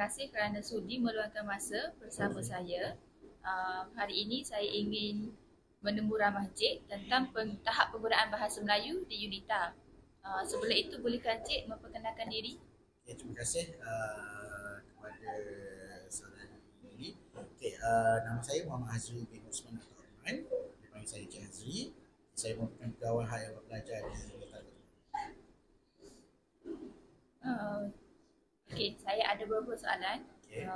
kasih kerana sudi meluangkan masa bersama saya. Hari ini saya ingin menemu ramah Encik tentang tahap penggunaan bahasa Melayu di UNITA. Sebelum itu, bolehkah Encik memperkenalkan diri? Okay, terima kasih kepada soalan ini. Okay, nama saya Muhammad Hazri bin Usman atau Rahman. Dipanggil saya Encik Hazri. Saya merupakan pegawai harian pelajar di Unita. Okey, saya ada beberapa soalan Okay.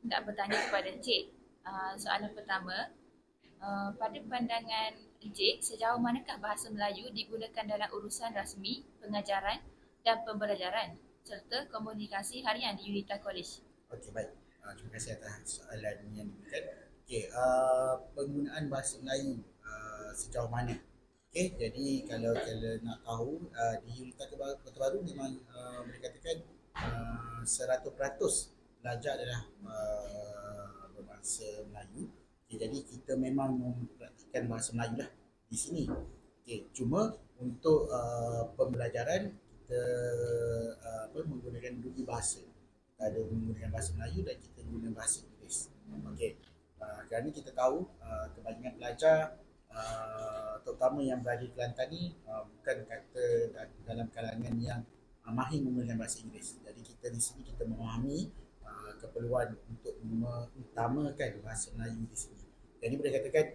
nak bertanya kepada Encik. Soalan pertama, pada pandangan Encik, sejauh manakah bahasa Melayu digunakan dalam urusan rasmi, pengajaran dan pembelajaran serta komunikasi harian di UNITA College? Okey, baik. Terima kasih atas soalan yang diberikan. Okey, penggunaan bahasa Melayu sejauh mana? Okey, jadi kalau nak tahu di Unita Kota Baru memang boleh katakan 100% belajar adalah berbahasa Melayu. Okay, jadi kita memang mempraktikkan bahasa Melayu lah di sini. Okay, cuma untuk pembelajaran kita menggunakan dua bahasa. Kita ada menggunakan bahasa Melayu dan kita guna bahasa Inggeris. Okay, kerana kita tahu kebanyakan pelajar terutama yang berada di Kelantan ni bukan kata dalam kalangan yang mahir menggunakan bahasa Inggeris. Jadi kita di sini kita memahami keperluan untuk mengutamakan bahasa Melayu di sini. Jadi boleh katakan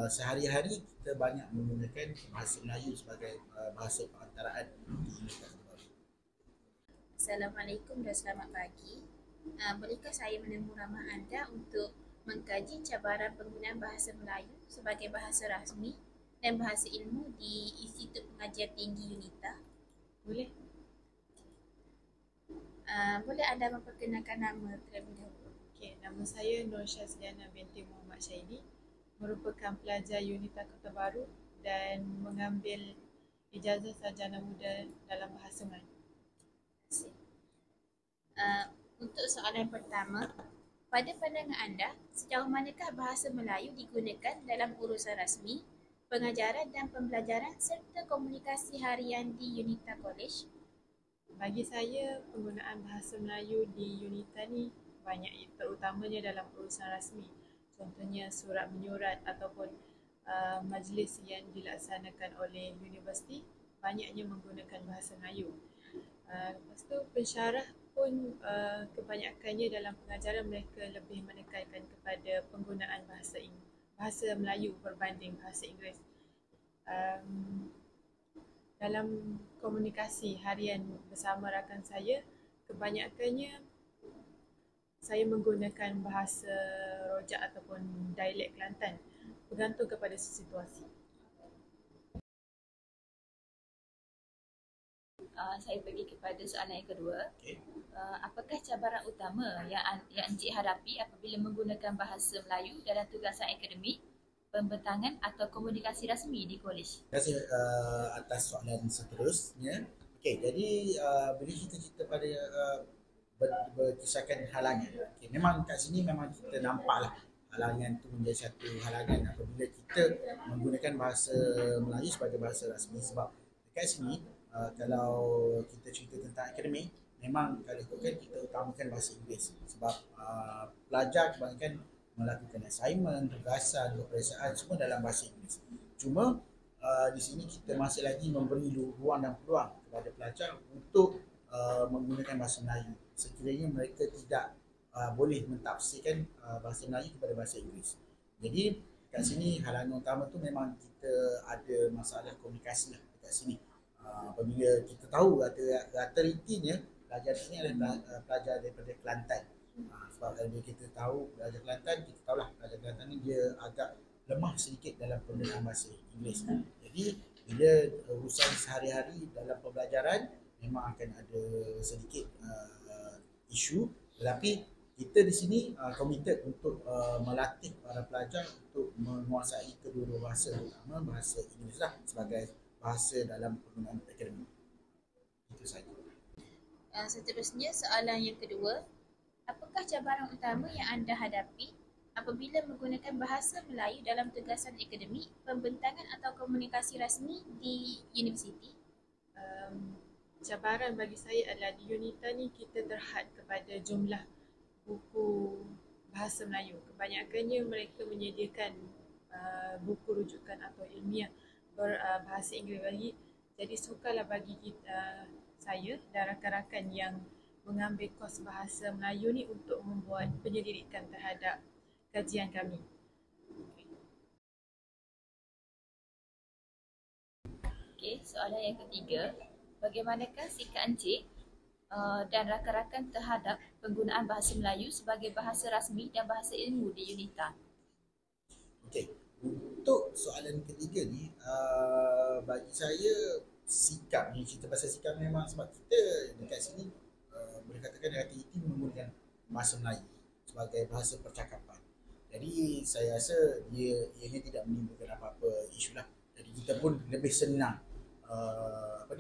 sehari-hari kita banyak menggunakan bahasa Melayu sebagai bahasa perantaraan di Unita. Assalamualaikum dan selamat pagi. Bolehkah saya menemu ramah anda untuk mengkaji cabaran penggunaan bahasa Melayu sebagai bahasa rasmi dan bahasa ilmu di Institut Pengajian Tinggi UNITA? Boleh. Boleh anda memperkenalkan nama terlebih dahulu? Okey, nama saya Nur Syazliana binti Muhammad Syaidi, merupakan pelajar UNITA Kota Baru dan mengambil ijazah sarjana muda dalam bahasa Melayu. Terima kasih. Untuk soalan pertama, pada pandangan anda, sejauh manakah bahasa Melayu digunakan dalam urusan rasmi, pengajaran dan pembelajaran serta komunikasi harian di UNITA College? Bagi saya, penggunaan bahasa Melayu di UNITA ni banyak, terutamanya dalam urusan rasmi. Contohnya surat menyurat ataupun majlis yang dilaksanakan oleh universiti banyaknya menggunakan bahasa Melayu. Lepas tu pensyarah pun kebanyakannya dalam pengajaran mereka lebih menekankan kepada penggunaan bahasa Melayu berbanding bahasa Inggeris. Dalam komunikasi harian bersama rakan saya, kebanyakannya saya menggunakan bahasa rojak ataupun dialek Kelantan, bergantung kepada situasi. Saya pergi kepada soalan yang kedua. Okay. Apakah cabaran utama yang Encik hadapi apabila menggunakan bahasa Melayu dalam tugasan akademik, pembentangan atau komunikasi rasmi di kolej? Terima kasih atas soalan seterusnya. Okey, jadi bila kita cerita pada berkisahkan halangan. Okay, memang kat sini memang kita nampaklah halangan tu menjadi satu halangan apabila kita menggunakan bahasa Melayu sebagai bahasa rasmi, sebab dekat sini kalau kita cerita tentang akademik, memang kalau ikutkan kita utamakan bahasa Inggeris sebab pelajar kebanyakan melakukan assignment, tugasan, peperiksaan semua dalam bahasa Inggeris. Cuma di sini kita masih lagi memberi ruang dan peluang kepada pelajar untuk menggunakan bahasa Melayu sekiranya mereka tidak boleh mentafsirkan bahasa Melayu kepada bahasa Inggeris. Jadi kat sini halangan utama tu memang kita ada masalah komunikasi lah dekat sini. Apabila kita tahu rata-ratanya pelajar di sini adalah pelajar daripada Kelantan. Sebab kalau kita tahu pelajar Kelantan, kita tahulah pelajar Kelantan ni dia agak lemah sedikit dalam penggunaan bahasa Inggeris. Jadi bila urusan sehari-hari dalam pembelajaran memang akan ada sedikit isu, tetapi kita di sini committed untuk melatih para pelajar untuk menguasai kedua-dua bahasa, terutama bahasa Inggeris lah sebagai bahasa dalam penggunaan akademik. Itu saja. Seterusnya, soalan yang kedua, apakah cabaran utama yang anda hadapi apabila menggunakan bahasa Melayu dalam tugasan akademik, pembentangan atau komunikasi rasmi di universiti? cabaran bagi saya adalah di UNITA ni kita terhad kepada jumlah buku bahasa Melayu. Kebanyakannya mereka menyediakan buku rujukan atau ilmiah berbahasa Inggeris lagi. Jadi sukarlah bagi kita, saya dan rakan-rakan yang mengambil kos bahasa Melayu ni untuk membuat penyelidikan terhadap kajian kami. Okey, soalan yang ketiga, bagaimanakah sikap Encik dan rakan-rakan terhadap penggunaan bahasa Melayu sebagai bahasa rasmi dan bahasa ilmu di UNITA? Okey, untuk soalan ketiga ni, bagi saya sikap ni, cerita pasal sikap memang sebab kita dekat sini boleh katakan hati-hati menggunakan bahasa Melayu sebagai bahasa percakapan. Jadi saya rasa ianya tidak menimbulkan apa-apa isu lah. Jadi kita pun lebih senang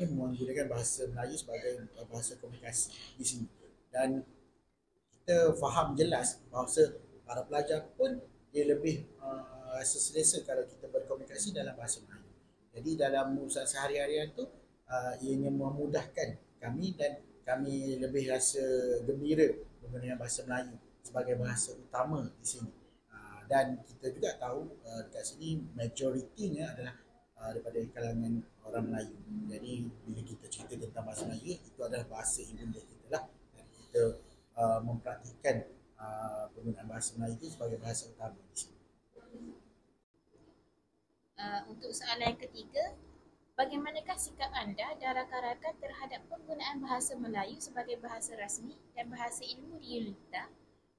menggunakan bahasa Melayu sebagai bahasa komunikasi di sini. Dan kita faham jelas bahawa para pelajar pun dia lebih rasa selesa kalau kita berkomunikasi dalam bahasa Melayu. Jadi dalam urusan sehari-harian tu ianya memudahkan kami dan kami lebih rasa gembira menggunakan bahasa Melayu sebagai bahasa utama di sini. Dan kita juga tahu dekat sini majoritinya adalah daripada kalangan orang Melayu. Jadi bila kita cerita tentang bahasa Melayu, itu adalah bahasa ibunda kita lah. Dan kita mempraktikkan penggunaan bahasa Melayu itu sebagai bahasa utama di sini. Untuk soalan yang ketiga, bagaimanakah sikap anda dan rakan-rakan terhadap penggunaan bahasa Melayu sebagai bahasa rasmi dan bahasa ilmu di UNITA?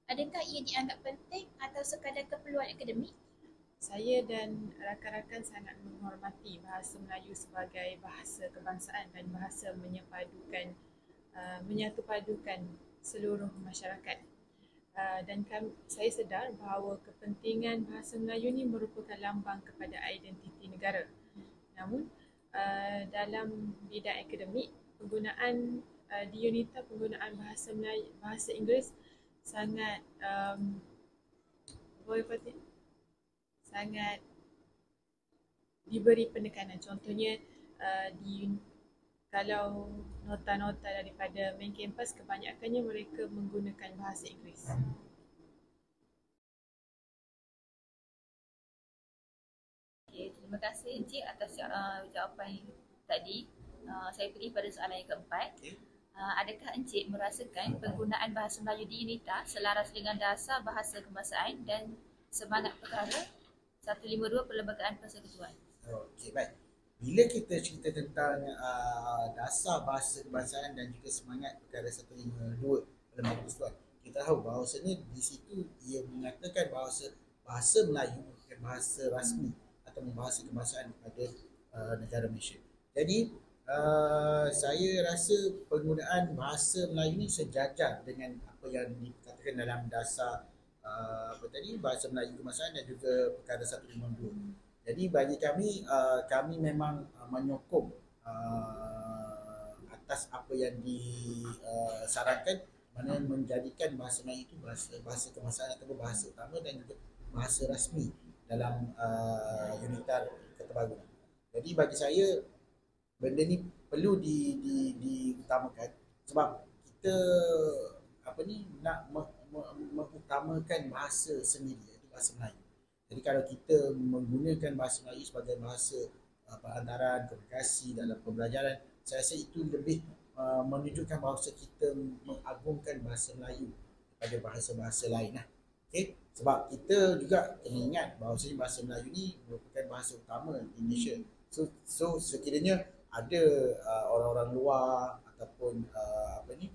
Adakah ia dianggap penting atau sekadar keperluan akademik? Saya dan rakan-rakan sangat menghormati bahasa Melayu sebagai bahasa kebangsaan dan bahasa menyatupadukan seluruh masyarakat. Dan saya sedar bahawa kepentingan bahasa Melayu ni merupakan lambang kepada identiti negara. Namun dalam bidang akademik, penggunaan di UNITA penggunaan bahasa Melayu, bahasa Inggeris sangat sangat diberi penekanan. Contohnya kalau nota-nota daripada main campus, kebanyakannya mereka menggunakan bahasa Inggeris. Okay, terima kasih Encik atas jawapan tadi. Saya pergi pada soalan yang keempat. Adakah Encik merasakan penggunaan bahasa Melayu di UNITA selaras dengan dasar bahasa kebangsaan dan semangat perkara 152 Perlembagaan Persekutuan? Okey, baik. Bila kita cerita tentang dasar bahasa kebangsaan dan juga semangat perkara 152 Perlembagaan Persekutuan, kita tahu bahawasanya di situ ia mengatakan bahawa bahasa Melayu merupakan bahasa rasmi atau bahasa kebangsaan kepada negara Malaysia. Jadi saya rasa penggunaan bahasa Melayu ni sejajar dengan apa yang dikatakan dalam dasar bahasa Melayu kebangsaan dan juga perkara 152. Jadi bagi kami, kami memang menyokong atas apa yang disarankan, mana menjadikan bahasa Melayu itu bahasa kebangsaan atau bahasa utama dan juga bahasa rasmi dalam UNITA keterbaruan. Jadi bagi saya benda ni perlu diutamakan sebab kita nak mengutamakan bahasa sendiri, iaitu bahasa Melayu. Jadi kalau kita menggunakan bahasa Melayu sebagai bahasa perantaraan, komunikasi dalam pembelajaran, saya rasa itu lebih menunjukkan bahawa kita mengagungkan bahasa Melayu daripada bahasa-bahasa lain lah. Okay? Sebab kita juga kena ingat bahawa bahasa Melayu ni merupakan bahasa utama di Malaysia. So sekiranya ada orang-orang luar ataupun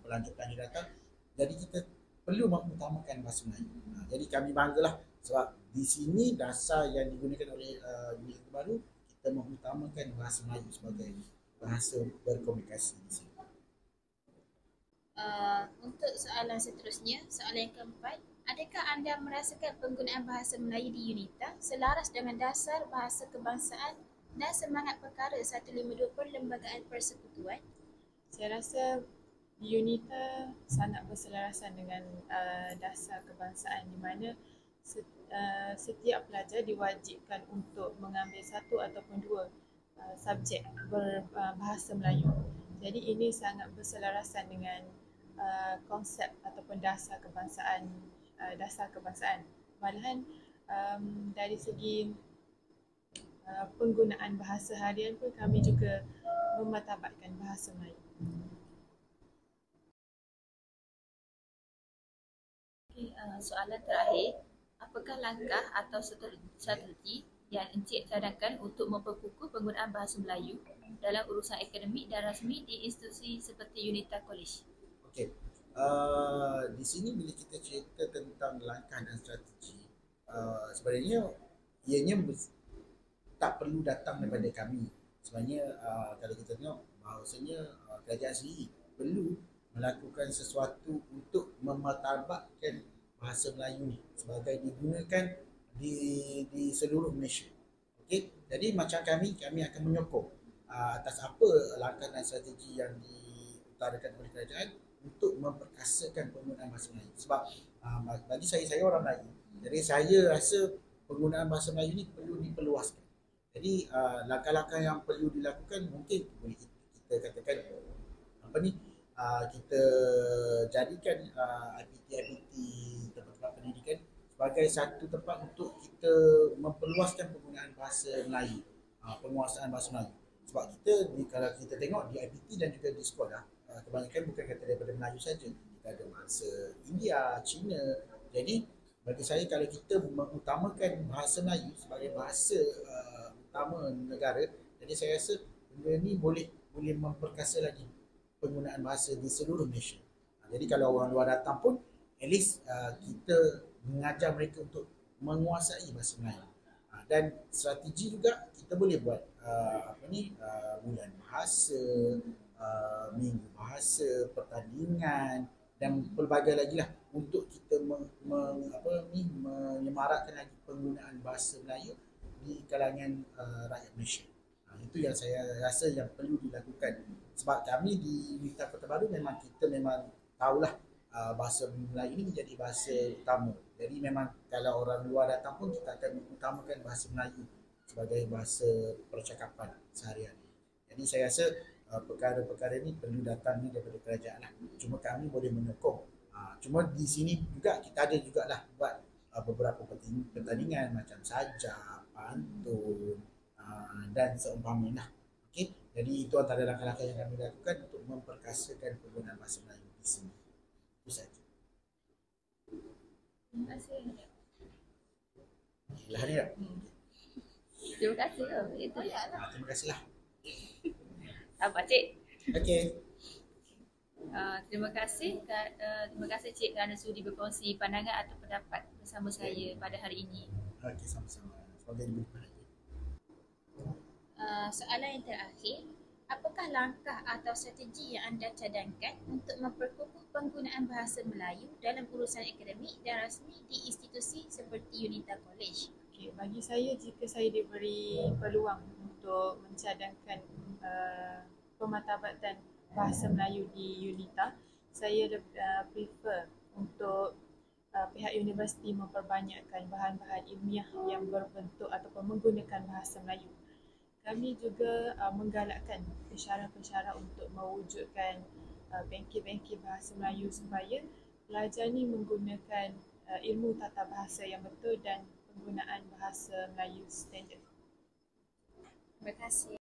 pelancong-pelancong datang, jadi kita perlu mengutamakan bahasa Melayu. Jadi kami banggalah sebab di sini dasar yang digunakan oleh UNITA baru, kita mengutamakan bahasa Melayu sebagai bahasa berkomunikasi di sini. Untuk soalan seterusnya, soalan yang keempat, adakah anda merasakan penggunaan bahasa Melayu di UNITA selaras dengan dasar bahasa kebangsaan dan semangat perkara 152 Perlembagaan Persekutuan? Saya rasa UNITA sangat berselarasan dengan dasar kebangsaan, di mana setiap pelajar diwajibkan untuk mengambil satu ataupun dua subjek berbahasa Melayu. Jadi ini sangat berselarasan dengan konsep ataupun dasar kebangsaan. Malahan dari segi penggunaan bahasa harian pun kami juga memartabatkan bahasa Melayu. Okay, soalan terakhir, apakah langkah atau strategi yang Encik cadangkan untuk memperkukuh penggunaan bahasa Melayu dalam urusan akademik dan rasmi di institusi seperti UNITA College? Okey. Di sini bila kita cerita tentang langkah dan strategi, sebenarnya ianya tak perlu datang daripada kami. Sebenarnya kalau kita tengok bahawasanya kerajaan sendiri perlu melakukan sesuatu untuk memartabatkan bahasa Melayu ni sebagai digunakan di seluruh Malaysia. Okey, jadi macam kami akan menyokong atas apa langkah dan strategi yang diutarakan oleh kerajaan untuk memperkasakan penggunaan bahasa Melayu. Sebab bagi saya orang Melayu, jadi saya rasa penggunaan bahasa Melayu ni perlu diperluaskan. Jadi langkah-langkah yang perlu dilakukan mungkin boleh kita katakan kita jadikan IPT tempat-tempat pendidikan sebagai satu tempat untuk kita memperluaskan penggunaan bahasa Melayu, penguasaan bahasa Melayu. Sebab kita kalau kita tengok di IPT dan juga di sekolah, kebanyakan bukan kata daripada Melayu saja, kita ada bahasa India, Cina. Jadi bagi saya kalau kita mengutamakan bahasa Melayu sebagai bahasa utama negara, jadi saya rasa benda ni boleh memperkasa lagi penggunaan bahasa di seluruh Malaysia. Jadi kalau orang luar datang pun, at least kita mengajar mereka untuk menguasai bahasa Melayu. Dan strategi juga kita boleh buat bulan bahasa, minggu bahasa, pertandingan dan pelbagai lagi lah untuk kita menyemarakkan lagi penggunaan bahasa Melayu di kalangan rakyat Malaysia. Itu yang saya rasa yang perlu dilakukan. Sebab kami di UNITA Kota Baru memang tahulah bahasa Melayu ini menjadi bahasa utama. Jadi memang kalau orang luar datang pun kita akan utamakan bahasa Melayu sebagai bahasa percakapan seharian. Jadi saya rasa perkara-perkara ini perlu datang daripada kerajaan lah. Cuma kami boleh menyokong. Cuma di sini juga kita ada jugalah buat beberapa pertandingan macam sajak, pantun dan seumpamanya. Okey, jadi itu antara langkah-langkah yang kami lakukan untuk memperkasakan penggunaan bahasa Melayu di sini. Itu saja. Terima kasih. Lah ni tak? Terima kasih. Itu je. Terima kasihlah. Apa cik? Okey. Terima kasih Cik kerana sudi berkongsi pandangan atau pendapat bersama saya pada hari ini. Okey, sama-sama. Semoga diberkati. Soalan yang terakhir, apakah langkah atau strategi yang anda cadangkan untuk memperkukuh penggunaan bahasa Melayu dalam urusan akademik dan rasmi di institusi seperti UNITA College? Okay, bagi saya, jika saya diberi peluang untuk mencadangkan pemartabatan bahasa Melayu di UNITA, saya prefer untuk pihak universiti memperbanyakkan bahan-bahan ilmiah yang berbentuk ataupun menggunakan bahasa Melayu. Kami juga menggalakkan pensyarah-pensyarah untuk mewujudkan bengkel-bengkel bahasa Melayu supaya pelajar ni menggunakan ilmu tata bahasa yang betul dan penggunaan bahasa Melayu standard. Terima kasih.